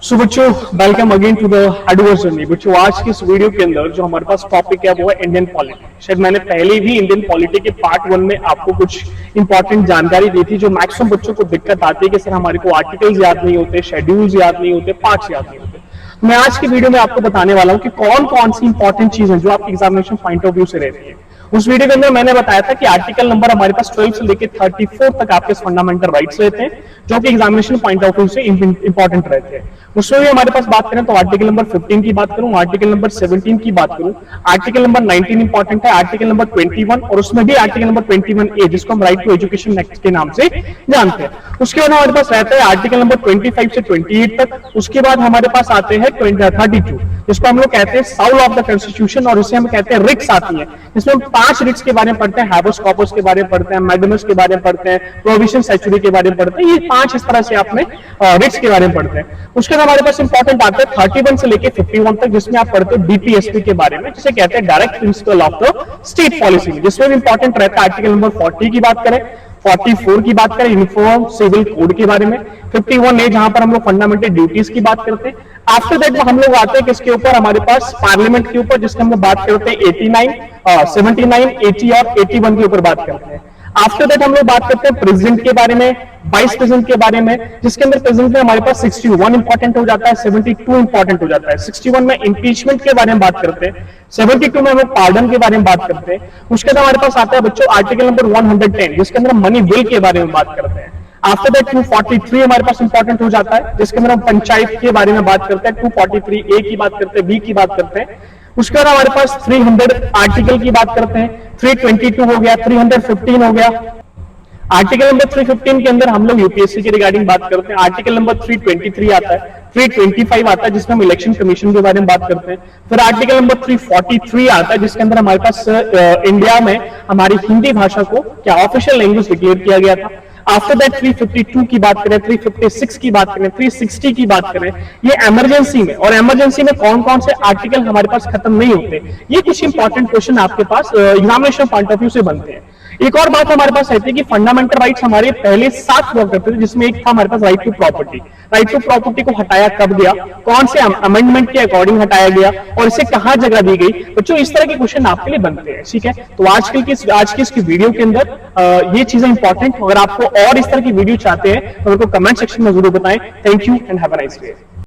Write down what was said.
सो बच्चों welcome again to the adverse journey. बच्चों आज की इस वीडियो के अंदर जो हमारे पास टॉपिक है वो है इंडियन पॉलिटी। शायद मैंने पहले भी इंडियन पॉलिटी के पार्ट 1 में आपको कुछ इंपॉर्टेंट जानकारी दी थी जो मैक्सिमम बच्चों को दिक्कत आती है कि सर हमारे को आर्टिकल्स याद नहीं होते, शेड्यूल्स याद नहीं होते, पार्ट्स याद नहीं होते। तो मैं आज की वीडियो में आपको बताने वाला हूँ कि कौन कौन सी इंपॉर्टेंट चीजें जो आपके एग्जामिनेशन पॉइंट ऑफ व्यू से रहती है। उस वीडियो के अंदर मैंने बताया था कि आर्टिकल नंबर हमारे पास 12 से लेकर 34 तक आपके फंडामेंटल राइट्स रहते हैं जो कि एग्जामिनेशन पॉइंट ऑफ व्यू से इंपॉर्टेंट रहते हैं। उसमें भी हमारे पास बात करें तो आर्टिकल नंबर 15 की बात करूं, आर्टिकल नंबर 17 की बात करूं, आर्टिकल नंबर 19 इंपॉर्टेंट है, आर्टिकल नंबर 21 और उसमें भी आर्टिकल नंबर 21A जिसको हम राइट टू एजुकेशन एक्ट के नाम से जानते हैं। उसके बाद हमारे पास रहता है आर्टिकल नंबर 25 से 28 तक। उसके बाद हमारे पास आते हैं 32 जिसको हम लोग कहते हैं साउल ऑफ द कॉन्स्टिट्यूशन और इसे हम कहते हैं रिट्स आती है, जिसमें हम 5 रिट्स के बारे में पढ़ते हैं, हैबस कॉर्पस के बारे में पढ़ते हैं, मैग्नस के बारे में पढ़ते हैं, प्रोविजन सेचुरी के बारे में पढ़ते हैं। ये 5 इस तरह से आपने रिट्स के बारे में पढ़ते हैं। उसके बाद हमारे पास इंपॉर्टेंट आता है 31 से लेकर 51 तक जिसमें आप पढ़ते हो डीपीएसपी के बारे में, जिसे कहते हैं direct principle of the state policy, जिसमें भी इंपॉर्टेंट रहता है आर्टिकल नंबर 40 की बात करें, 44 की बात करें यूनिफॉर्म सिविल कोड के बारे में, 51A जहां पर हम लोग फंडामेंटल ड्यूटीज की बात करते हैं। आफ्टर दैट हम लोग आते हैं किसके ऊपर, हमारे पास पार्लियामेंट के ऊपर, जिसके हम लोग बात करते हैं 89, 79, 80 और 81 के ऊपर बात करते हैं। आफ्टर दैट हम लोग बात करते हैं प्रेसिडेंट के बारे में, वाइस प्रेसिडेंट के बारे में, जिसके अंदर प्रेसिडेंट में हमारे पास 61 इंपॉर्टेंट हो जाता है, 72 इंपॉर्टेंट हो जाता है। 61 में इंपीचमेंट के बारे में बात करते हैं, 72 में हम लोग पार्डन के बारे में बात करते हैं। उसके बाद हमारे पास आता है बच्चों आर्टिकल नंबर 110 जिसके अंदर मनी बिल के बारे में बात करते हैं। आफ्टर दैट 243 हमारे पास इंपॉर्टेंट हो जाता है जिसके अंदर हम पंचायत के बारे में बात करते हैं, 243A की बात करते हैं, बी की बात करते हैं। उसके बाद हमारे पास 300 आर्टिकल की बात करते हैं, 322 हो गया, 315 हो गया। आर्टिकल नंबर 315 के अंदर हम लोग यूपीएससी के रिगार्डिंग बात करते हैं। आर्टिकल नंबर 323 आता है, 325 आता है जिसमें हम इलेक्शन कमीशन के बारे में बात करते हैं। फिर आर्टिकल नंबर 343 आता है जिसके अंदर हमारे पास इंडिया में हमारी हिंदी भाषा को क्या ऑफिशियल लैंग्वेज डिक्लेयर किया गया था। आफ्टर दैट 352 की बात करें, 356 की बात करें, 360 की बात करें, ये इमरजेंसी में, और इमरजेंसी में कौन कौन से आर्टिकल हमारे पास खत्म नहीं होते, ये कुछ इंपॉर्टेंट क्वेश्चन आपके पास एग्जामिनेशन पॉइंट ऑफ व्यू से बनते हैं। एक और बात हमारे पास रहती है कि फंडामेंटल राइट्स हमारे पहले 7 हुआ करते थे, जिसमें एक था हमारे पास right to property. Right to property को हटाया कब गया, कौन से अमेंडमेंट के अकॉर्डिंग हटाया गया और इसे कहां जगह दी गई। बच्चों इस तरह के क्वेश्चन आपके लिए बनते हैं, ठीक है। तो आज की इसकी वीडियो के अंदर ये चीजें इंपॉर्टेंट। अगर आपको और इस तरह की वीडियो चाहते हैं तो मेरे को कमेंट सेक्शन में जरूर बताएं। Thank you and have a nice day.